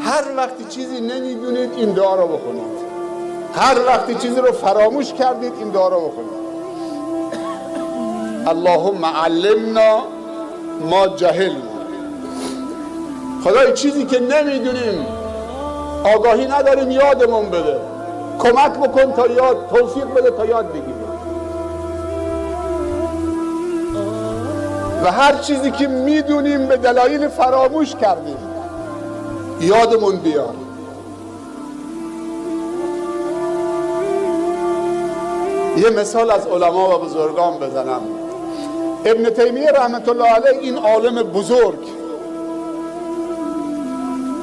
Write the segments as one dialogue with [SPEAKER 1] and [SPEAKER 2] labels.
[SPEAKER 1] هر وقتی چیزی نمیدونید این دعا رو بخونید. هر وقتی چیزی رو فراموش کردید این دعا رو بخونید. اللهم علمنا ما جهلنا. خدای چیزی که نمیدونیم، آگاهی نداریم، یادمون بده. کمک بکن تا یاد، توفیق بده تا یاد بگیریم. و هر چیزی که میدونیم به دلایل فراموش کردیم یادمون بیار. یه مثال از علما و بزرگان بزنم. ابن تیمیه رحمت الله علیه، این عالم بزرگ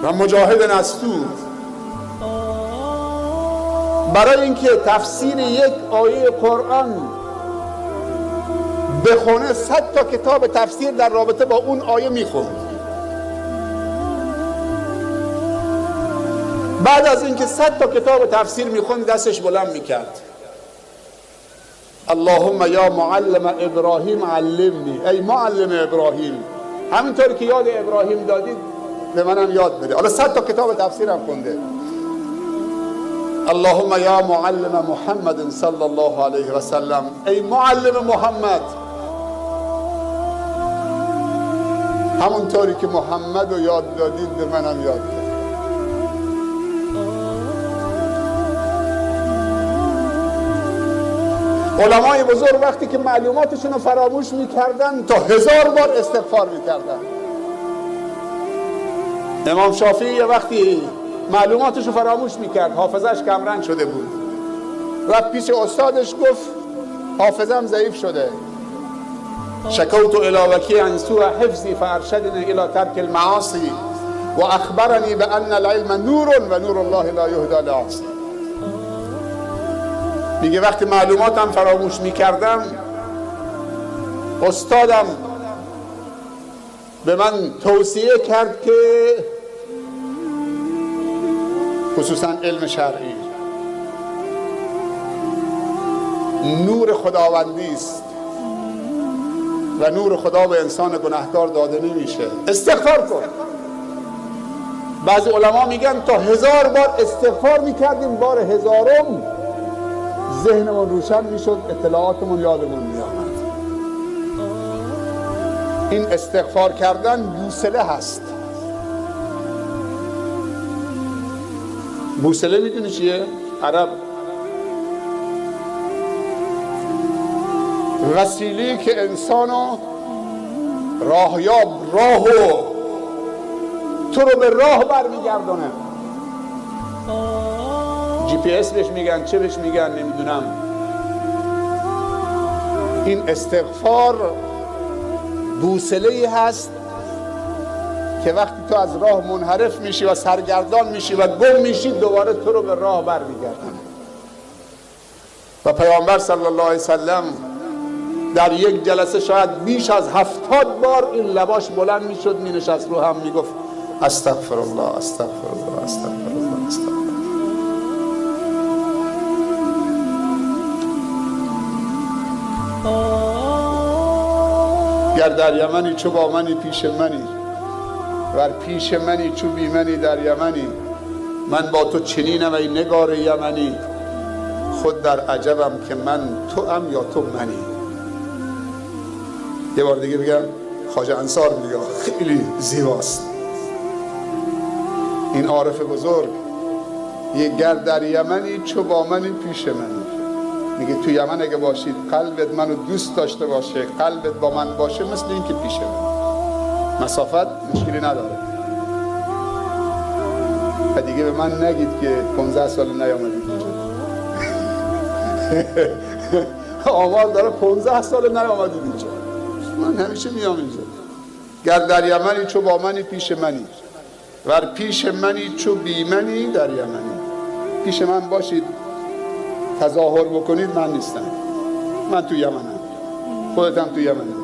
[SPEAKER 1] و مجاهد نستور، برای اینکه تفسیر یک آیه قرآن بخونه 100 تا کتاب تفسیر در رابطه با اون آیه میخوند. بعد از اینکه 100 تا کتاب تفسیر میخوند دستش بلند میکرد، اللهم یا معلم ابراهیم علمنی. ای معلم ابراهیم، همینطور که یاد ابراهیم دادید به منم یاد بده. حالا 100 تا کتاب تفسیر هم خونده. اللهم یا معلم محمد صلی الله علیه و سلم، ای معلم محمد، همونطوری که محمد رو یاد دادید به منم یاد بده. علمای بزرگ وقتی که معلوماتشون رو فراموش میکردن تا 1000 بار استغفار میکردن. امام شافعی وقتی معلوماتش رو فراموش میکرد، حافظش کمرنگ شده بود، رفت پیش استادش گفت حافظم ضعیف شده. شکوت الی وکی عن سوء حفظی فارشدنی الی ترک المعاصی و اخبرنی بان العلم نور و نور الله لا یهدی لعاصی. میگه وقتی معلوماتم فراموش میکردم، استادم به من توصیه کرد که خصوصا علم شرعی نور خداوندی است و نور خدا به انسان گناهکار داده نمیشه، استغفار کن. بعضی علما میگن تا 1000 بار استغفار میکردیم، بار 1000م ذهنمون روشن میشد، اطلاعاتمون یادمون میآمد. این استغفار کردن بوصله هست. بوصله میدونی چیه؟ عرب وسیله‌ای که انسانو راهو تو رو به راه برمیگردونه. جی پی اس بهش میگن، چه بهش میگن نمیدونم. این استغفار بوصله‌ای هست که وقتی تو از راه منحرف میشی و سرگردان میشی و گم میشی، دوباره تو رو به راه برمیگردونه. و پیامبر صلی الله علیه وسلم در یک جلسه شاید بیش از 70 بار این لباش بلند میشد، مینشست رو هم میگفت استغفر الله استغفر الله استغفر الله استغفر الله. گر در یمنی چو با منی پیش منی، ور پیش منی چو بی منی در یمنی. من با تو چنینم ای نگار یمنی، خود در عجبم که من تو ام یا تو منی. یه بار دیگه بگم، خواجه انصار میگه، خیلی زیباست این عارف بزرگ. یه گر در یمنی چو با منی پیش منی، میگه تو یمن اگه باشید قلبت منو دوست داشته باشه، قلبت با من باشه، مثل این که پیش من، مسافت مشکلی نداره. و دیگه به من نگید که 15 سال نیامدید اینجا. آمار داره 15 سال نیامدید اینجا. من همیشه میام اینجا. گر در یمنی چو با منی پیش منی، ور پیش منی چو بی منی در یمنی. پیش من باشید تظاهر بکنید من نیستم، من تو یمنم، خودتم تو یمنی.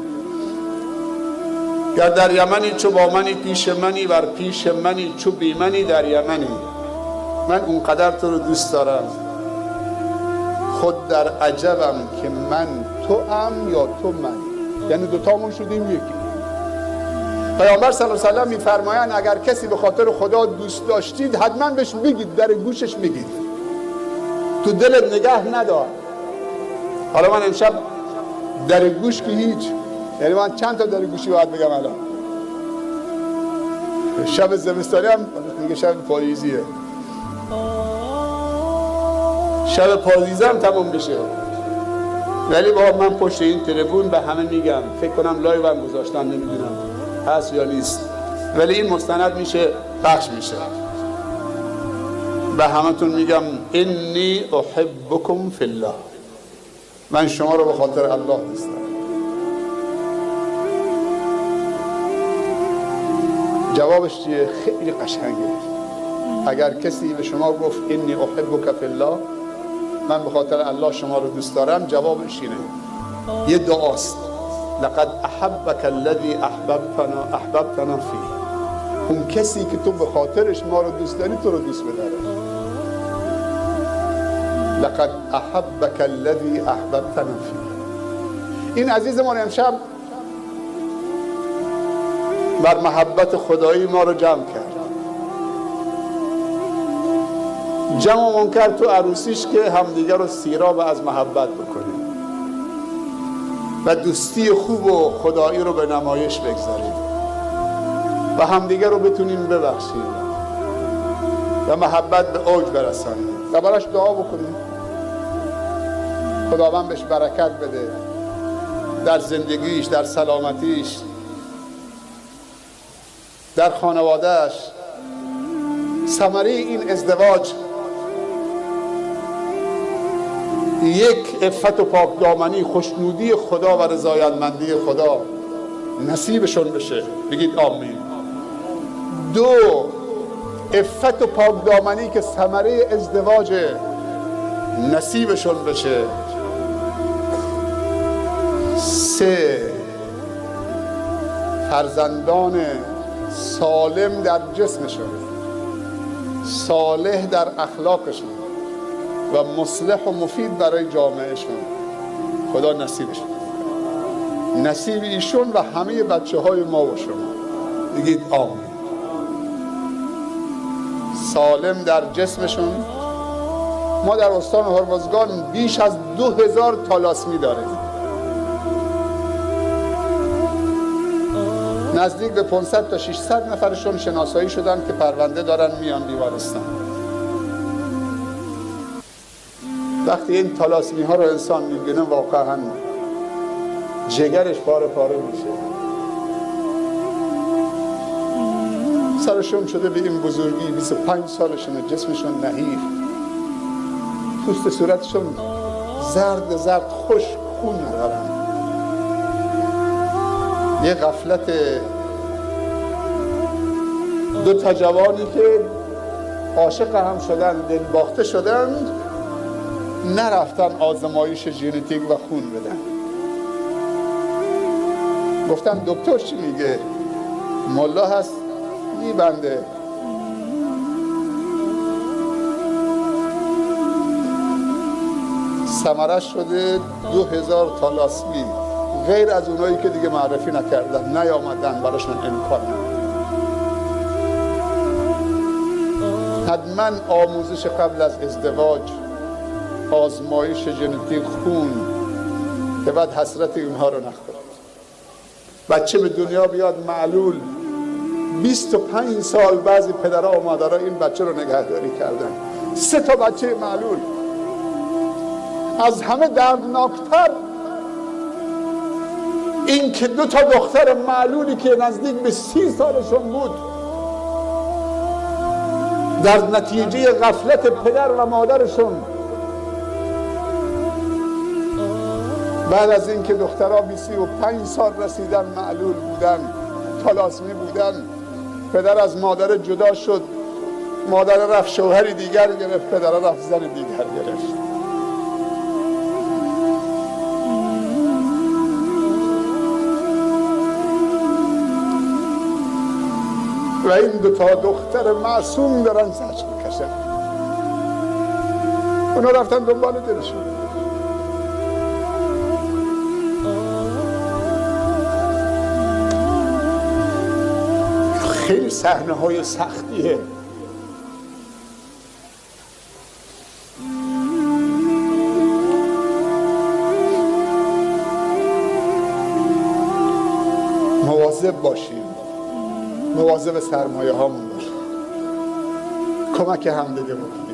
[SPEAKER 1] گر در یمنی چو با منی پیش منی، ور پیش منی چو بی منی در یمنی. من اونقدر تو رو دوست دارم، خود در عجبم که من تو ام یا تو من، یعنی دوتامون شدیم یکی. پیامبر صلی الله علیه و سلم میفرمایند اگر کسی به خاطر خدا دوست داشتید حتما بهش بگید، در گوشش بگید، تو دلت نگه ندار. حالا من امشب در گوش که هیچ، یعنی من چند تا در گوشی باید بگم الان؟ شب زمستانی هم میگه شب پاییزیه، شب پاییزی هم تموم میشه، ولی با من پشت این تلفن به همه میگم، فکر کنم لایو هم گذاشتم، نمیدونم هست یا نیست، ولی این مستند میشه پخش میشه. به همتون میگم انی احبکم فی الله، من شما رو به خاطر الله دوست دارم. جوابش چیه؟ خیلی قشنگه. اگر کسی به شما گفت انی احبک فی الله، من به خاطر الله شما رو دوست دارم، جوابش اینه، یه دعاست، لقد احبک الذی احببتنا فیه. اون کسی که تو به خاطرش ما رو دوست داری تو رو دوست بداره. لقد احبک الذی احببتنا فیه. این عزیزمان امشب بر محبت خدایی ما رو جمع کرد، جمعمون کرد تو عروسیش که همدیگر رو سیراب از محبت بکنیم و دوستی خوب و خدایی رو به نمایش بگذاریم و همدیگر رو بتونیم ببخشیم و محبت به اوج برسانیم و براش دعا بکنیم خداوند بهش برکت بده در زندگیش، در سلامتیش، در خانوادهش. ثمره این ازدواج یک عفت و پاکدامنی، خوشنودی خدا و رضایتمندی خدا نصیبشون بشه. بگید آمین. دو، عفت و پاکدامنی که ثمره ازدواج نصیبشون بشه. سه، فرزندان سالم در جسمشون، صالح در اخلاقشون و مصلح و مفید برای جامعهشون خدا نصیبشون، نصیب ایشون و همه بچه های ما و شما. بگید آمین. سالم در جسمشون. ما در استان هرمزگان بیش از 2000 تالاسمی داریم، نزدیک به 500 تا 600 نفرشون شناسایی شدن که پرونده دارن میان بیمارستان. وقتی این تالاسمی ها رو انسان میبینه واقعا جگرش پاره پاره میشه. سرشون شده به این بزرگی، 25 سالشونه، جسمشون نحیف، پوست صورتشون زرد خوش خون ندارن. یه غفلت. دو تا جوانی که عاشق هم شدن، دل باخته شدن، نرفتن آزمایش ژنتیک و خون بدن. گفتن دکتر چی میگه؟ ملا هست میبنده. ثمرش شده 2000 تالاسمی، غیر از اونایی که دیگه معرفی نکردن، نیامدن، براشون امکان نداره. حتما آموزش قبل از ازدواج، آزمایش ژنتیک خون، که بعد حسرت اینها رو نخورد. بچه به دنیا بیاد معلول، 25 سال بعضی پدرها و مادرها این بچه رو نگهداری کردن. 3 تا بچه معلول. از همه دردناکتر این که 2 تا دختر معلولی که نزدیک به 30 سالشون بود، در نتیجه غفلت پدر و مادرشون، بعد از اینکه دخترها 35 سال رسیدن معلول بودن، تالاسمی بودن، پدر از مادر جدا شد، مادر رفت شوهری دیگر گرفت، پدر رفت زن دیگر گرفت. و این 2 تا دختر معصوم دارن زجر میکشن. اونا رفتن دنبال دلشون. خیلی صحنه های سختیه. مواظب باشیم، مواظب سرمایه هامون باشیم، کمک همدیگه بکنیم.